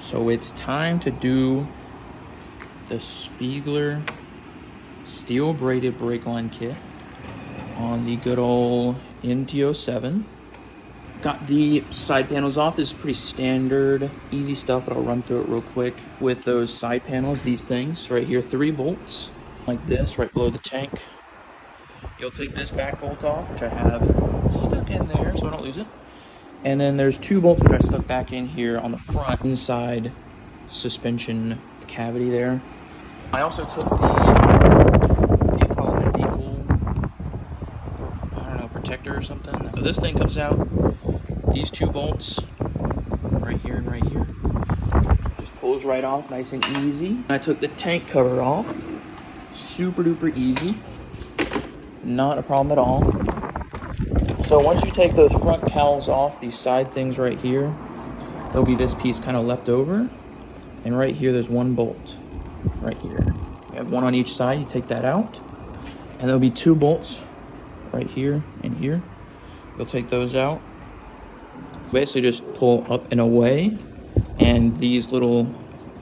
So it's time to do the Spiegler steel braided brake line kit on the good old MT-07. Got the side panels off. This is pretty standard, easy stuff, but I'll run through it real quick. With those side panels, these things right here, 3 bolts like this right below the tank. You'll take this back bolt off, which I have stuck in there so I don't lose it. And then there's 2 bolts which I stuck back in here on the front inside suspension cavity there. I also took the, what you call it, an ankle, I don't know, protector or something. So this thing comes out. These 2 bolts, right here and right here, just pulls right off, nice and easy. I took the tank cover off, super duper easy, not a problem at all. So once you take those front cowls off, these side things right here, there'll be this piece kind of left over, and right here there's 1 bolt, right here. You have 1 on each side, you take that out, and there'll be 2 bolts right here and here. You'll take those out. Basically just pull up and away, and these little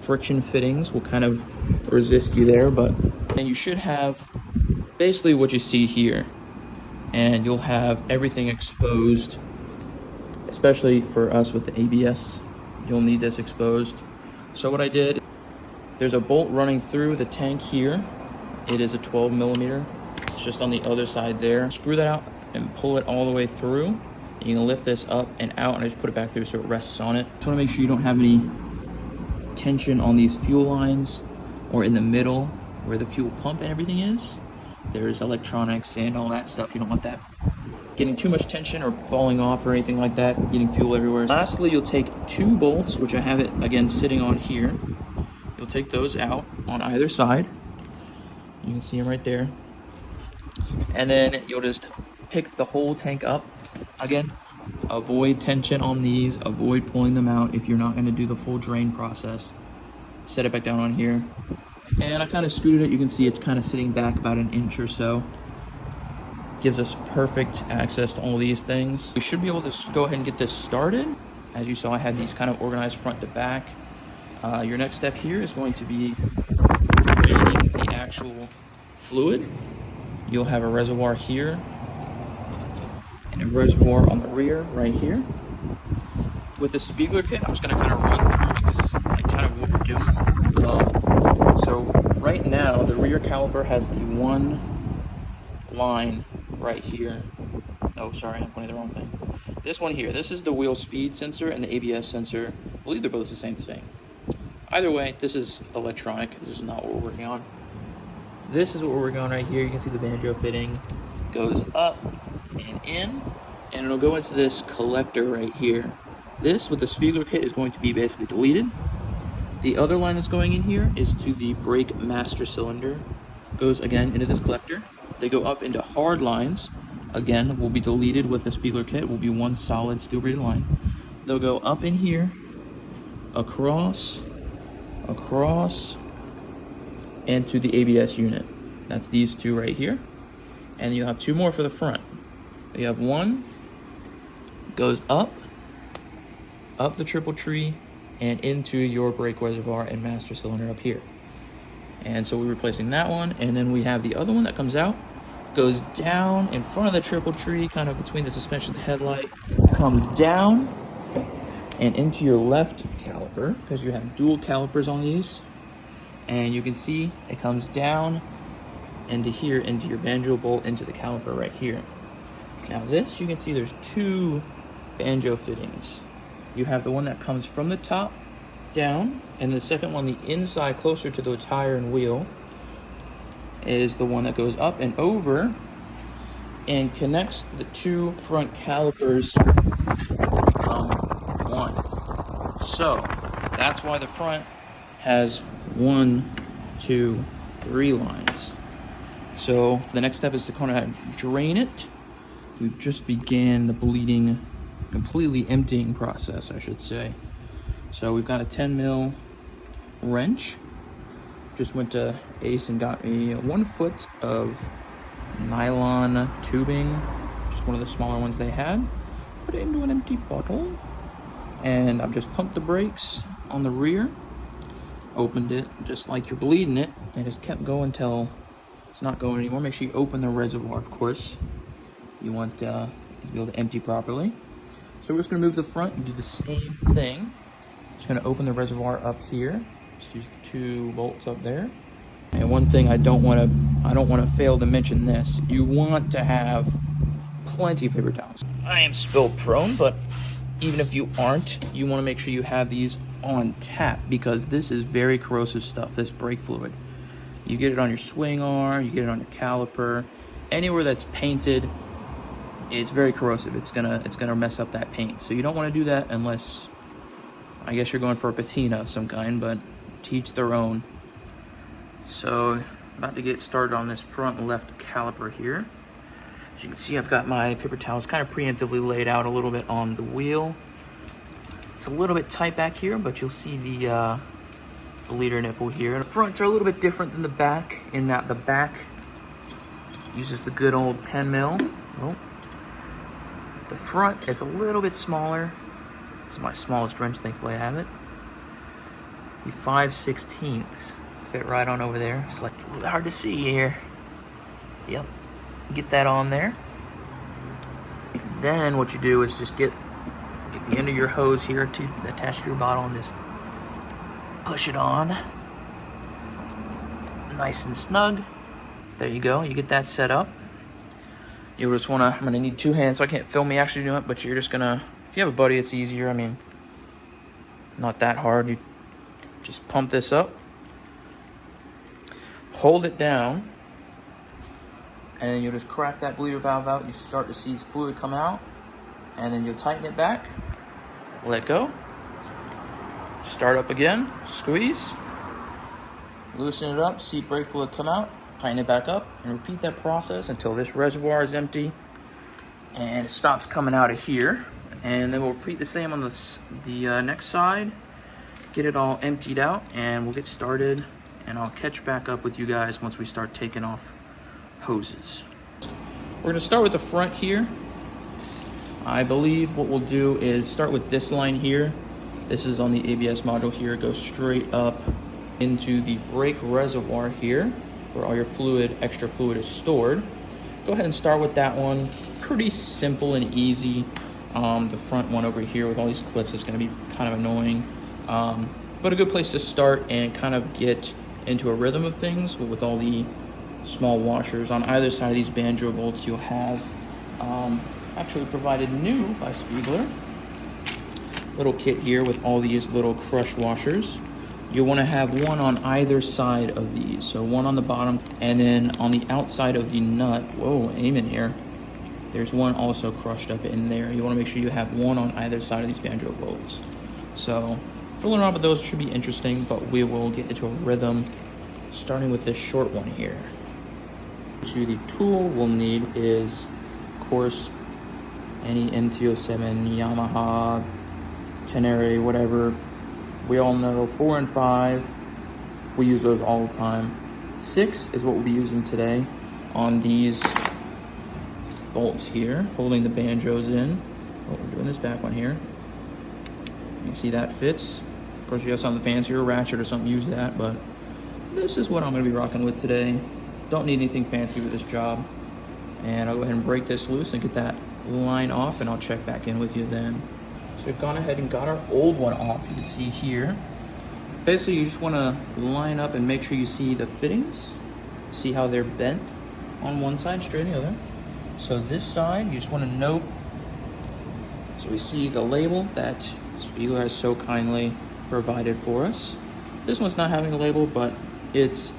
friction fittings will kind of resist you there, but then you should have basically what you see here, and you'll have everything exposed, especially for us with the ABS. You'll need this exposed. So what I did, there's a bolt running through the tank here. It is a 12 millimeter. It's just on the other side there. Screw that out and pull it all the way through. You can lift this up and out and just put it back through so it rests on it. Just want to make sure you don't have any tension on these fuel lines or in the middle where the fuel pump and everything is. There's electronics and all that stuff. You don't want that getting too much tension or falling off or anything like that, getting fuel everywhere. Lastly, you'll take 2 bolts, which I have it again sitting on here. You'll take those out on either side. You can see them right there. And then you'll just pick the whole tank up. Again, avoid tension on these, avoid pulling them out if you're not going to do the full drain process. Set it back down on here. And I kind of scooted it. You can see it's kind of sitting back about 1 inch or so. Gives us perfect access to all these things. We should be able to go ahead and get this started. As you saw, I had these kind of organized front to back. Your next step here is going to be draining the actual fluid. You'll have a reservoir here and a reservoir on the rear right here. With the Spiegler kit, I'm just going to kind of run through like kind of what we're doing. So right now, the rear caliper has the 1 line right here. Oh, sorry, I'm pointing the wrong thing. This one here, this is the wheel speed sensor and the ABS sensor. I believe they're both the same thing. Either way, this is electronic. This is not what we're working on. This is what we're working on right here. You can see the banjo fitting goes up and in, and it'll go into this collector right here. This, with the Spiegler kit, is going to be basically deleted. The other line that's going in here is to the brake master cylinder. Goes again into this collector. They go up into hard lines. Again, will be deleted with the Spiegler kit. Will be 1 solid steel braided line. They'll go up in here, across, and to the ABS unit. That's these 2 right here. And you'll have 2 more for the front. You have 1 goes up the triple tree, and into your brake reservoir and master cylinder up here. And so we're replacing that one, and then we have the other one that comes out, goes down in front of the triple tree, kind of between the suspension and the headlight, comes down and into your left caliper, because you have dual calipers on these. And you can see it comes down into here, into your banjo bolt, into the caliper right here. Now this, you can see there's 2 banjo fittings. You have the one that comes from the top down, and the second one, the inside closer to the tire and wheel, is the one that goes up and over and connects the 2 front calipers to become 1. So that's why the front has 1, 2, 3 lines. So the next step is to kind of drain it. We've just began the bleeding, completely emptying process, I should say. So we've got a 10 mil wrench. Just went to Ace and got me 1 foot of nylon tubing, just one of the smaller ones they had. Put it into an empty bottle, and I've just pumped the brakes on the rear. Opened it just like you're bleeding it, and it's kept going till it's not going anymore. Make sure you open the reservoir, of course. You want to be able to empty properly. So we're just going to move the front and do the same thing. Just going to open the reservoir up here. Just use the 2 bolts up there. And one thing I don't want to fail to mention this. You want to have plenty of paper towels. I am spill prone, but even if you aren't, you want to make sure you have these on tap, because this is very corrosive stuff, this brake fluid. You get it on your swing arm, you get it on your caliper, anywhere that's painted, it's very corrosive. It's gonna mess up that paint. So you don't want to do that unless, I guess you're going for a patina of some kind, but to each their own. So about to get started on this front left caliper here. As you can see, I've got my paper towels kind of preemptively laid out a little bit on the wheel. It's a little bit tight back here, but you'll see the leader nipple here. The fronts are a little bit different than the back, in that the back uses the good old 10 mil. Oh. The front is a little bit smaller. This is my smallest wrench, thankfully I have it. The 5/16 fit right on over there. It's like a little hard to see here. Yep, get that on there. Then what you do is just get the end of your hose here to attach to your bottle and just push it on. Nice and snug. There you go, you get that set up. You just wanna, I'm gonna need 2 hands, so I can't film me actually doing it, but you're just gonna, if you have a buddy, it's easier. I mean, not that hard. You just pump this up, hold it down, and then you'll just crack that bleeder valve out. You start to see fluid come out, and then you'll tighten it back, let go, start up again, squeeze, loosen it up, see brake fluid come out, tighten it back up, and repeat that process until this reservoir is empty and it stops coming out of here. And then we'll repeat the same on the next side, get it all emptied out, and we'll get started, and I'll catch back up with you guys once we start taking off hoses. We're going to start with the front here. I believe what we'll do is start with this line here. This is on the ABS module here. It goes straight up into the brake reservoir here, where all your fluid, extra fluid is stored. Go ahead and start with that one. Pretty simple and easy. The front one over here with all these clips is going to be kind of annoying. But a good place to start and kind of get into a rhythm of things with all the small washers. On either side of these banjo bolts, you'll have actually provided new by Spiegler. Little kit here with all these little crush washers. You'll want to have one on either side of these. So one on the bottom, and then on the outside of the nut, whoa, aim in here. There's one also crushed up in there. You want to make sure you have one on either side of these banjo bolts. So fooling around with those should be interesting, but we will get into a rhythm starting with this short one here. So the tool we'll need is, of course, any MT-07, Yamaha, Tenere, whatever. We all know 4 and 5, we use those all the time. 6 is what we'll be using today on these bolts here, holding the banjos in. Oh, we're doing this back one here. You can see that fits. Of course, if you have something fancier, a ratchet or something, use that, but this is what I'm gonna be rocking with today. Don't need anything fancy with this job. And I'll go ahead and break this loose and get that line off, and I'll check back in with you then. So we've gone ahead and got our old one off. You can see here. Basically, you just want to line up and make sure you see the fittings. See how they're bent on one side, straight on the other. So this side, you just want to note. So we see the label that Spiegler has so kindly provided for us. This one's not having a label, but it's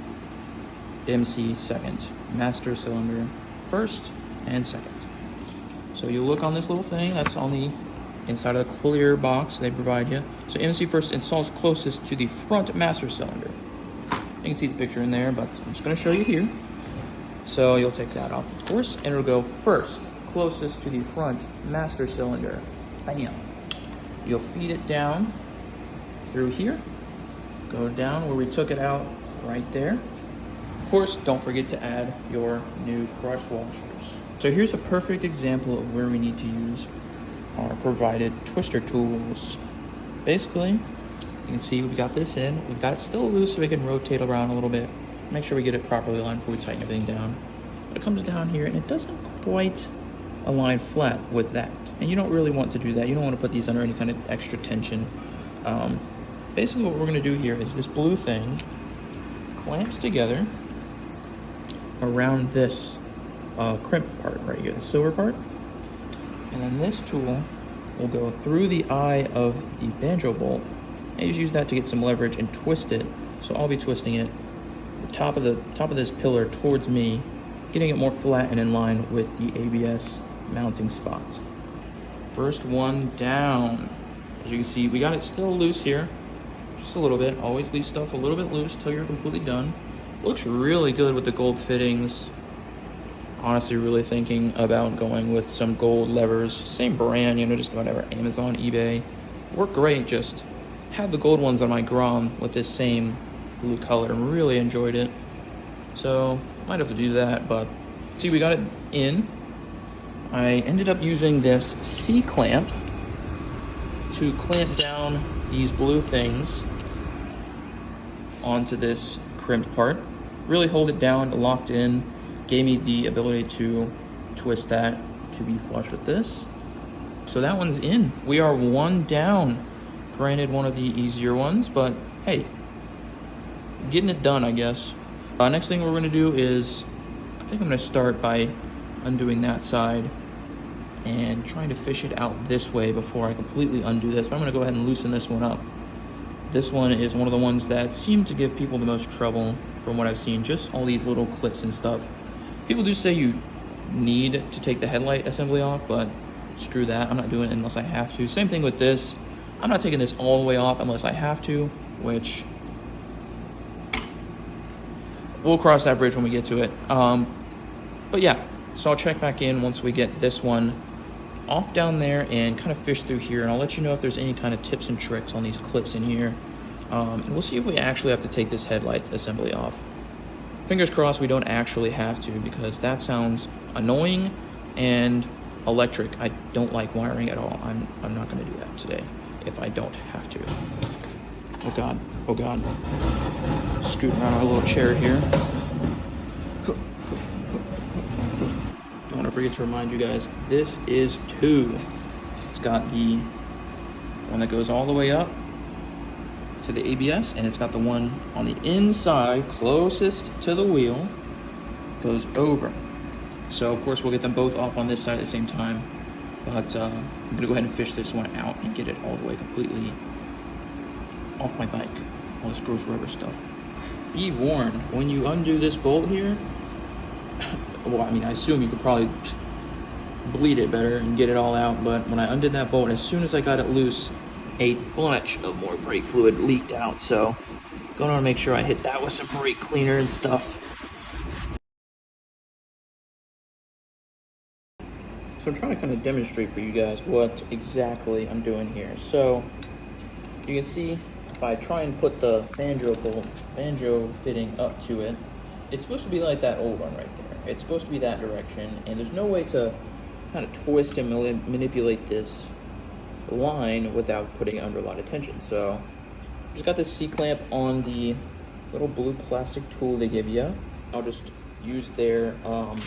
MC second, master cylinder first and second. So you look on this little thing that's on the inside of the clear box they provide you. So MC first installs closest to the front master cylinder. You can see the picture in there, but I'm just going to show you here. So you'll take that off, of course, and it'll go first, closest to the front master cylinder. Bam. You'll feed it down through here. Go down where we took it out, right there. Of course, don't forget to add your new crush washers. So here's a perfect example of where we need to use our provided twister tools. Basically, You can see we've got this in. We've got it still loose so we can rotate around a little bit. Make sure we get it properly aligned before we tighten everything down. But it comes down here and it doesn't quite align flat with that. And you don't really want to do that. You don't want to put these under any kind of extra tension. Basically what we're going to do here is this blue thing clamps together around this crimp part right here, the silver part. And then this tool will go through the eye of the banjo bolt. And just use that to get some leverage and twist it. So I'll be twisting it the top of this pillar towards me, getting it more flat and in line with the ABS mounting spots. First one down. As you can see, we got it still loose here, just a little bit. Always leave stuff a little bit loose till you're completely done. Looks really good with the gold fittings. Honestly, really thinking about going with some gold levers. Same brand, you know, just whatever, Amazon, eBay. Work great, just had the gold ones on my Grom with this same blue color and really enjoyed it. So, might have to do that, but see, we got it in. I ended up using this C-clamp to clamp down these blue things onto this crimped part. Really hold it down, locked in, gave me the ability to twist that to be flush with this. So that one's in. We are one down. Granted, one of the easier ones, but hey, getting it done, I guess. Next thing we're gonna do is, I think I'm gonna start by undoing that side and trying to fish it out this way before I completely undo this. But I'm gonna go ahead and loosen this one up. This one is one of the ones that seem to give people the most trouble from what I've seen, just all these little clips and stuff. People do say you need to take the headlight assembly off, but screw that, I'm not doing it unless I have to. Same thing with this. I'm not taking this all the way off unless I have to, which we'll cross that bridge when we get to it. But yeah, so I'll check back in once we get this one off down there and kind of fish through here, and I'll let you know if there's any kind of tips and tricks on these clips in here. And we'll see if we actually have to take this headlight assembly off. Fingers crossed we don't actually have to, because that sounds annoying and electric. I don't like wiring at all. I'm not going to do that today if I don't have to. Oh god, oh god. Scooting around our little chair here. Don't want to forget to remind you guys, this is 2. It's got the one that goes all the way up to the ABS, and it's got the one on the inside closest to the wheel, goes over. So of course we'll get them both off on this side at the same time, but I'm gonna go ahead and fish this one out and get it all the way completely off my bike, all this gross rubber stuff. Be warned, when you undo this bolt here, well, I mean, I assume you could probably bleed it better and get it all out, but when I undid that bolt, as soon as I got it loose, a bunch of more brake fluid leaked out. So gonna make sure I hit that with some brake cleaner and stuff. So I'm trying to kind of demonstrate for you guys what exactly I'm doing here. So you can see if I try and put the banjo fitting up to it, it's supposed to be like that old one right there. It's supposed to be that direction, and there's no way to kind of twist and manipulate this line without putting it under a lot of tension. So just got this C-clamp on the little blue plastic tool they give you. I'll just use their let's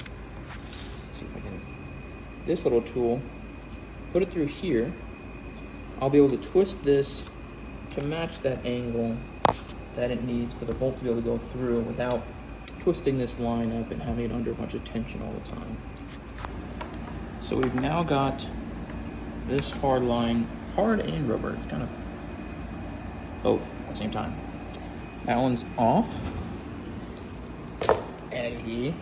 see if I can, this little tool, put it through here. I'll be able to twist this to match that angle that it needs for the bolt to be able to go through without twisting this line up and having it under a bunch of tension all the time. So we've now got this hard line, hard and rubber, it's kind of both at the same time. That one's off. And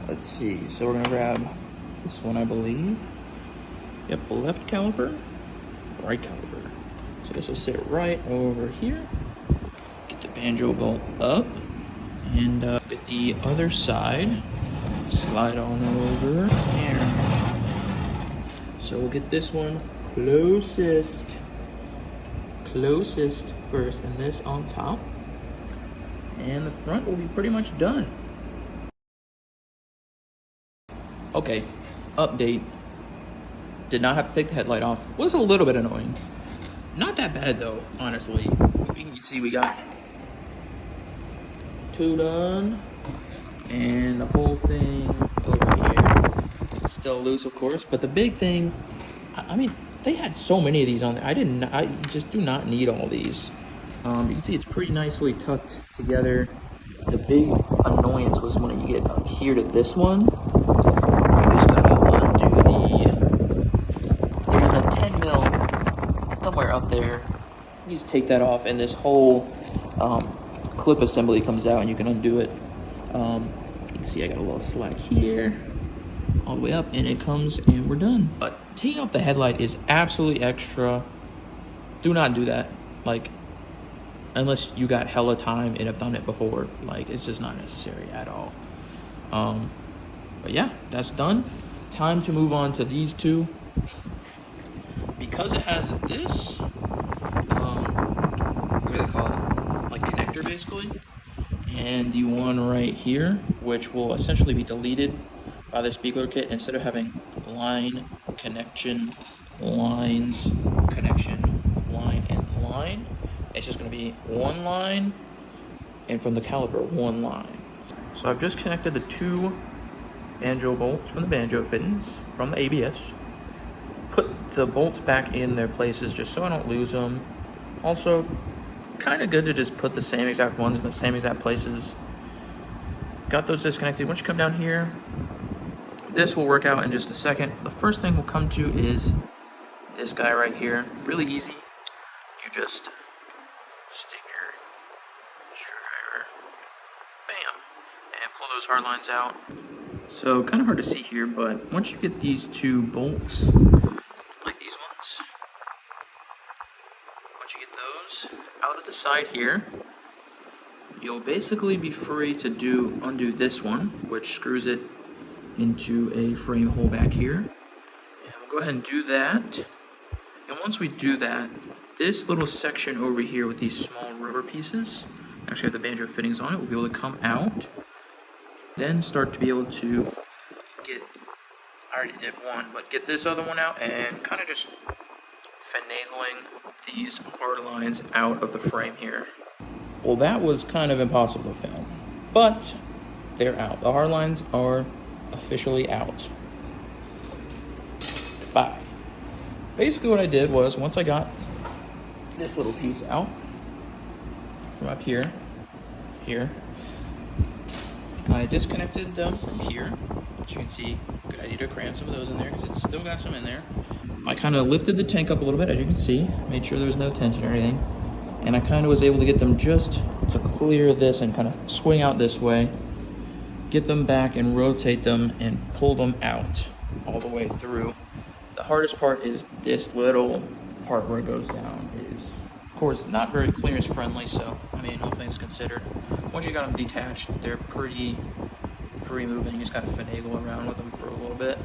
let's see, so we're gonna grab this one, I believe. Yep, left caliper, right caliper. So this will sit right over here. Get the banjo bolt up, and get the other side, slide on over here. So we'll get this one closest first, and this on top. And the front will be pretty much done. Okay, update. Did not have to take the headlight off. Was a little bit annoying. Not that bad though, honestly. You can see we got 2 done, and the whole thing over here is still loose, of course. But the big thing, I mean, they had so many of these on there. I just do not need all these. You can see it's pretty nicely tucked together. The big annoyance was when you get up here to this one. You just gotta undo there's a 10 mil somewhere up there. You just take that off, and this whole clip assembly comes out, and you can undo it. You can see I got a little slack here, all the way up, and it comes, and we're done. But taking off the headlight is absolutely extra. Do not do that, like, unless you got hella time and have done it before. Like, it's just not necessary at all. But yeah, that's done. Time to move on to these two. Because it has this, what do they call it? Like connector, basically. And the one right here, which will essentially be deleted by the Spiegler kit. Instead of having line, connection, lines, connection, line, and line, it's just going to be one line, and from the caliper, one line. So I've just connected the 2 banjo bolts from the banjo fittings from the ABS. Put the bolts back in their places just so I don't lose them. Also, kind of good to just put the same exact ones in the same exact places. Got those disconnected. Once you come down here, this will work out in just a second. The first thing we'll come to is this guy right here. Really easy. You just stick your screwdriver, bam, and pull those hard lines out. So kind of hard to see here, but once you get these 2 bolts, like these ones, once you get those out of the side here, you'll basically be free to undo this one, which screws it into a frame hole back here. And we'll go ahead and do that. And once we do that, this little section over here with these small rubber pieces, actually have the banjo fittings on it, will be able to come out. Then start to be able to get, I already did one, but get this other one out and kind of just finagling these hard lines out of the frame here. Well, that was kind of impossible to film, but they're out. The hard lines are officially out. Bye. Basically what I did was, once I got this little piece out from up here, I disconnected them from here. As you can see, good idea to cram some of those in there because it's still got some in there. I kind of lifted the tank up a little bit, as you can see, made sure there was no tension or anything. And I kind of was able to get them just to clear this and kind of swing out this way, get them back and rotate them and pull them out all the way through. The hardest part is this little part where it goes down. It is, of course, not very clearance friendly, so, I mean, all things considered. Once you got them detached, they're pretty free moving. You just got to finagle around with them for a little bit.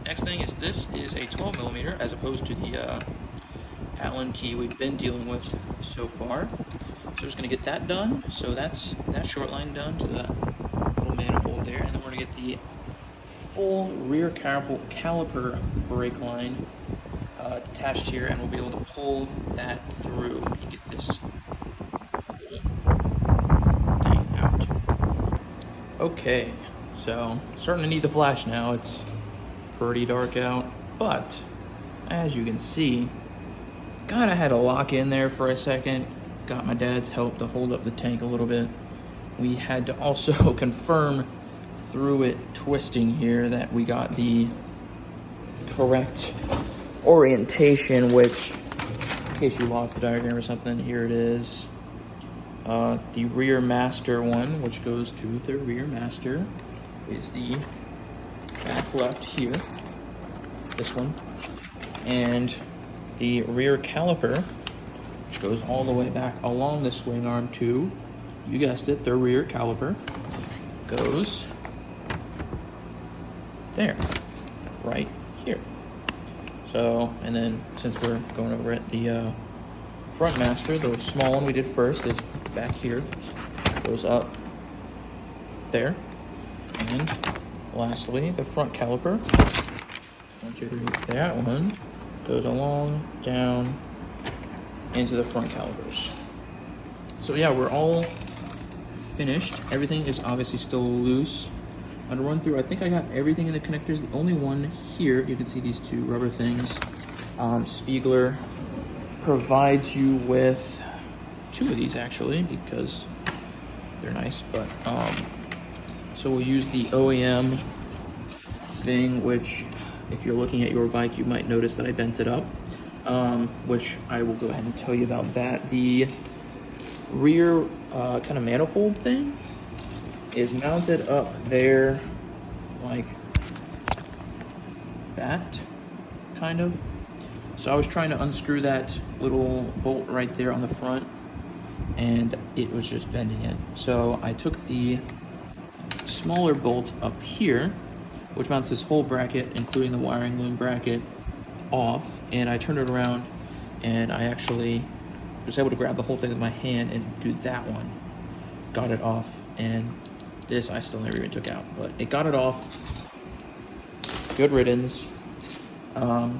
Next thing is, this is a 12mm as opposed to the Allen key we've been dealing with so far. So we're just going to get that done. So that's that short line done to that little manifold there. And then we're going to get the full rear caliper brake line detached here, and we'll be able to pull that through and get this thing out. Okay, so starting to need the flash now. It's pretty dark out, but as you can see, kind of had to lock in there for a second. Got my dad's help to hold up the tank a little bit. We had to also confirm through it twisting here that we got the correct orientation, which, in case you lost the diagram or something, here it is. The rear master one, which goes to the rear master, is the back left here, this one, and the rear caliper, which goes all the way back along the swing arm to, you guessed it, the rear caliper, goes there, right here. So, and then since we're going over it, the front master, the small one we did first, is back here, goes up there, and lastly, the front caliper, 1, 2, 3, that one, goes along, down, into the front calipers. So yeah, we're all finished. Everything is obviously still loose. I'm gonna run through, I think I got everything in the connectors. The only one here, you can see these two rubber things. Spiegler provides you with two of these actually, because they're nice, but so we'll use the OEM thing, which if you're looking at your bike, you might notice that I bent it up, which I will go ahead and tell you about that. The rear kind of manifold thing is mounted up there like that, kind of. So I was trying to unscrew that little bolt right there on the front, and it was just bending it. So I took the smaller bolt up here, which mounts this whole bracket, including the wiring loom bracket, off, and I turned it around, and I actually was able to grab the whole thing with my hand and do that one. Got it off, and this I still never even took out, but it got it off. Good riddance.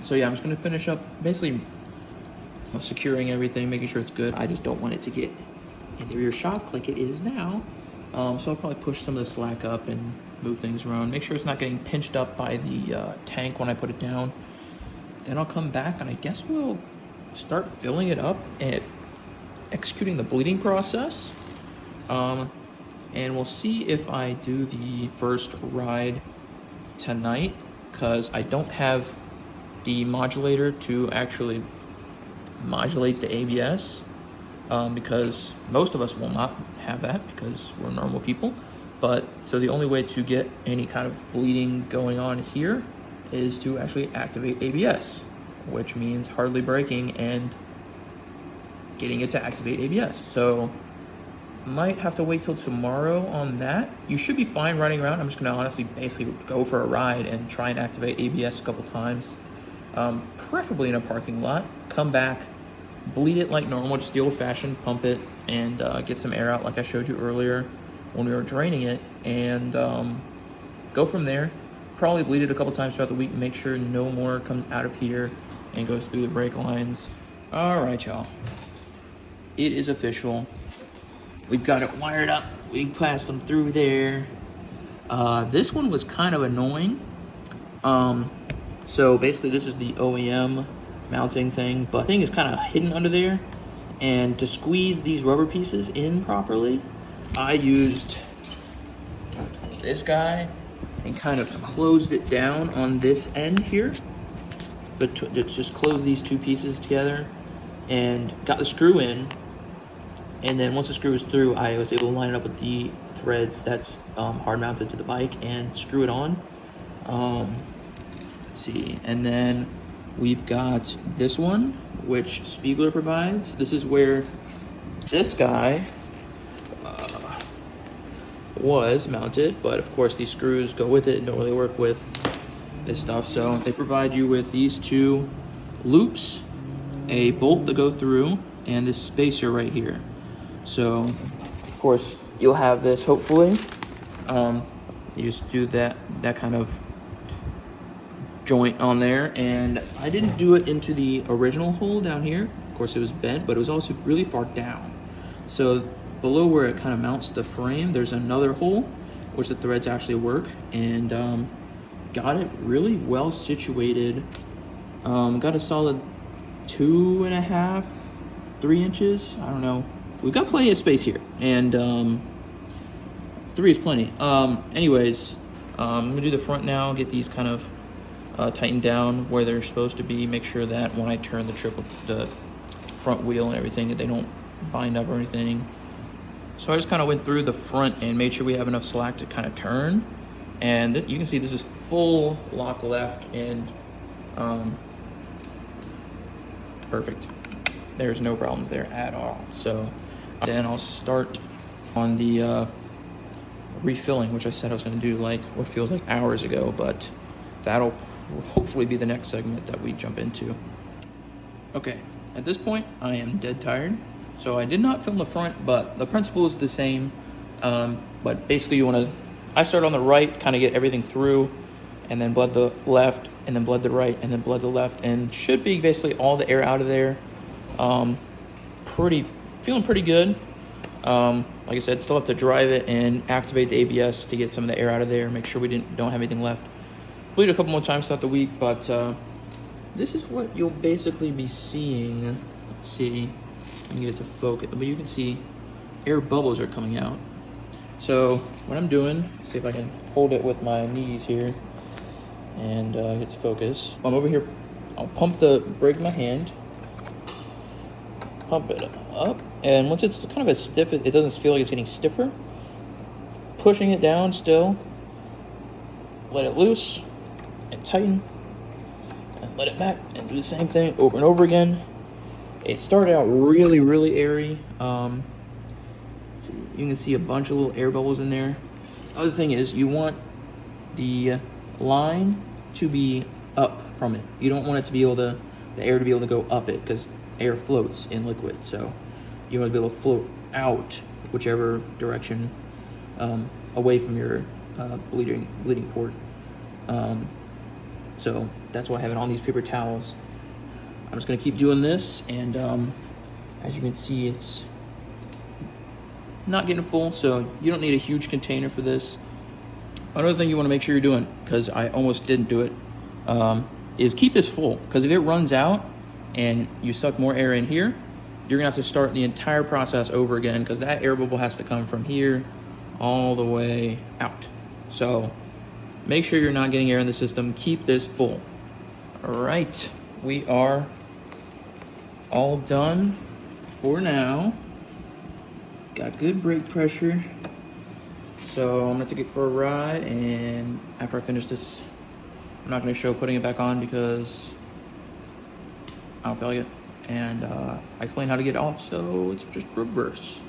So yeah, I'm just gonna finish up basically securing everything, making sure it's good. I just don't want it to get in the rear shock like it is now. So I'll probably push some of the slack up and move things around, make sure it's not getting pinched up by the tank when I put it down. Then I'll come back and I guess we'll start filling it up and executing the bleeding process. And we'll see if I do the first ride tonight, because I don't have the modulator to actually modulate the ABS, because most of us will not have that because we're normal people. But so the only way to get any kind of bleeding going on here is to actually activate ABS, which means hardly braking and getting it to activate ABS. So might have to wait till tomorrow on that. You should be fine riding around. I'm just gonna honestly basically go for a ride and try and activate ABS a couple times, preferably in a parking lot. Come back, bleed it like normal, just the old-fashioned, pump it, and get some air out like I showed you earlier when we were draining it, and go from there. Probably bleed it a couple times throughout the week, make sure no more comes out of here and goes through the brake lines. All right, y'all. It is official. We've got it wired up. We passed them through there. This one was kind of annoying. So basically this is the OEM mounting thing, but the thing is kind of hidden under there. And to squeeze these rubber pieces in properly, I used this guy and kind of closed it down on this end here. But just close these two pieces together and got the screw in. And then once the screw was through, I was able to line it up with the threads that's hard mounted to the bike and screw it on. Let's see, and then we've got this one, which Spiegler provides. This is where this guy was mounted, but of course these screws go with it and don't really work with this stuff. So they provide you with these two loops, a bolt to go through, and this spacer right here. So, of course, you'll have this, hopefully. You just do that kind of joint on there. And I didn't do it into the original hole down here. Of course, it was bent, but it was also really far down. So, below where it kind of mounts the frame, there's another hole, which the threads actually work. And got it really well situated. Got a solid 2.5, 3 inches. I don't know. We've got plenty of space here, and 3 is plenty. Anyways, I'm gonna do the front now, get these kind of tightened down where they're supposed to be, make sure that when I turn the front wheel and everything, that they don't bind up or anything. So I just kind of went through the front and made sure we have enough slack to kind of turn. And you can see this is full lock left, and perfect. There's no problems there at all. So then I'll start on the refilling, which I said I was going to do like what feels like hours ago, but that'll hopefully be the next segment that we jump into. Okay, at this point I am dead tired, so I did not film the front, but the principle is the same. But basically I start on the right, kind of get everything through, and then bled the left, and then bled the right, and then bled the left, and should be basically all the air out of there. feeling pretty good. Like I said, still have to drive it and activate the ABS to get some of the air out of there, make sure we don't have anything left. Bleed a couple more times throughout the week, but this is what you'll basically be seeing. Let's see, I can get it to focus, but you can see air bubbles are coming out. So what I'm doing, see if I can hold it with my knees here and get it to focus. I'm over here, I'll pump the brake in my hand, pump it up, and once it's kind of as stiff, it doesn't feel like it's getting stiffer. Pushing it down still, let it loose and tighten, and let it back and do the same thing over and over again. It started out really, really airy. You can see a bunch of little air bubbles in there. Other thing is, you want the line to be up from it. You don't want it to be able to, the air to be able to go up it, because air floats in liquid. So you want to be able to float out whichever direction, away from your bleeding port. So that's why I have it on these paper towels. I'm just gonna keep doing this, and as you can see, it's not getting full, so you don't need a huge container for this. Another thing you want to make sure you're doing, because I almost didn't do it, is keep this full, because if it runs out and you suck more air in here, you're gonna have to start the entire process over again, because that air bubble has to come from here all the way out. So make sure you're not getting air in the system. Keep this full. All right, we are all done for now. Got good brake pressure. So I'm gonna take it for a ride, and after I finish this, I'm not gonna show putting it back on because I don't feel like it. And I explain how to get it off, so it's just reverse.